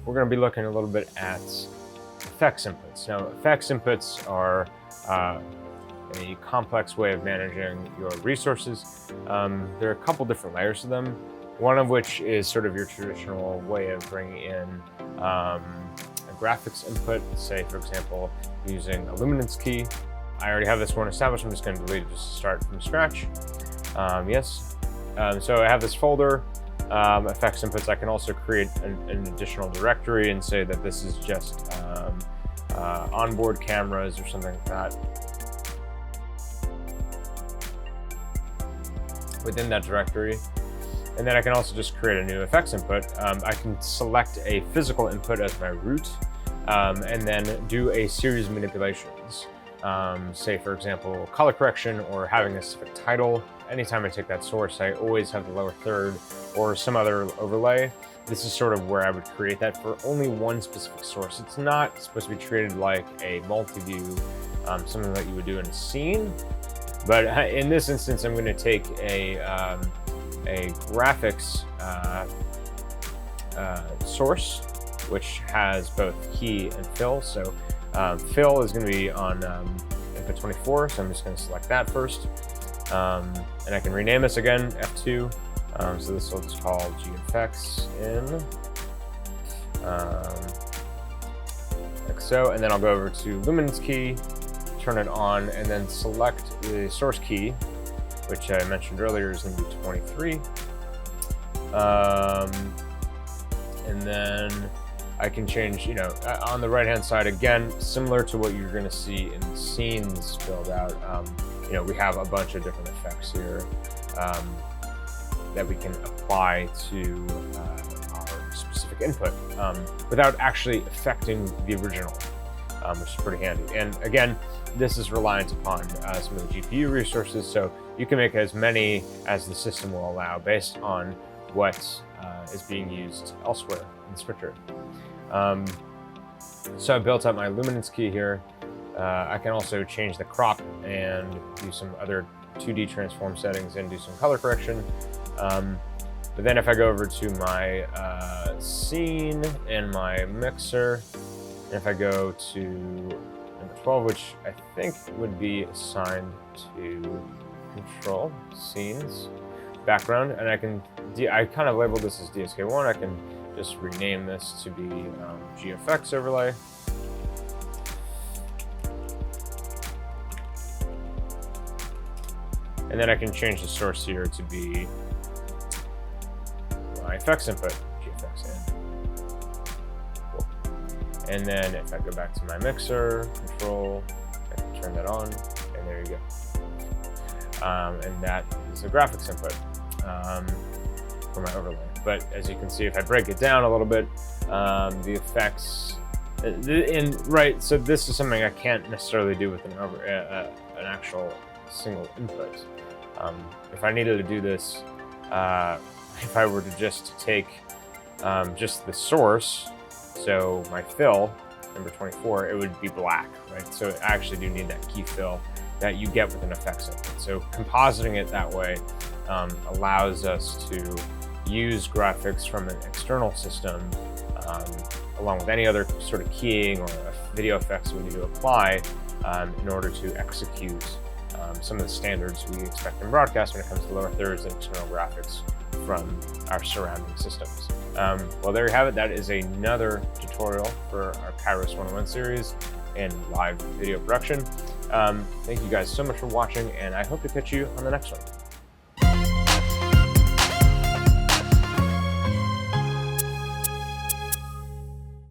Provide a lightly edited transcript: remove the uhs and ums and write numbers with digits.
we're going to be looking a little bit at effects inputs. Now, effects inputs are a complex way of managing your resources. There are a couple different layers to them, one of which is sort of your traditional way of bringing in a graphics input, say, for example, using a luminance key. I already have this one established. I'm just going to delete it just to start from scratch. So I have this folder, effects inputs. I can also create an additional directory and say that this is just onboard cameras or something like that. Within that directory. And then I can also just create a new effects input. I can select a physical input as my root, and then do a series of manipulations. Say, for example, color correction or having a specific title. Anytime I take that source, I always have the lower third or some other overlay. This is sort of where I would create that for only one specific source. It's not supposed to be treated like a multi-view, something that you would do in a scene. But in this instance, I'm going to take a graphics source, which has both key and fill. So fill is going to be on input 24, so I'm just going to select that first. And I can rename this again, F2. So this will just call GFX in like so, and then I'll go over to luminance key, turn it on, and then select the source key, which I mentioned earlier is going to be 23. And then I can change, on the right-hand side, again, similar to what you're going to see in the scenes build out. We have a bunch of different effects here that we can apply to our specific input without actually affecting the original, which is pretty handy. And again, this is reliant upon some of the GPU resources, so you can make as many as the system will allow based on what is being used elsewhere in Scripture. So I built up my luminance key here. I can also change the crop and do some other 2D transform settings and do some color correction. But then if I go over to my scene and my mixer, and if I go to number 12, which I think would be assigned to control scenes background, and I kind of labeled this as DSK1. I can just rename this to be GFX overlay. And then I can change the source here to be my effects input, GFX in. Cool. And then if I go back to my mixer, control, I can turn that on, and there you go. And that is a graphics input for my overlay. But as you can see, if I break it down a little bit, the effects, so this is something I can't necessarily do with an actual single input. If I needed to do this, if I were to just take just the source, so my fill, number 24, it would be black, right? So I actually do need that key fill that you get with an effects input. So compositing it that way allows us to use graphics from an external system along with any other sort of keying or video effects we need to apply in order to execute some of the standards we expect in broadcast when it comes to lower thirds and external graphics from our surrounding systems. Well, there you have it. That is another tutorial for our Kairos 101 series in live video production. Thank you guys so much for watching, and I hope to catch you on the next one.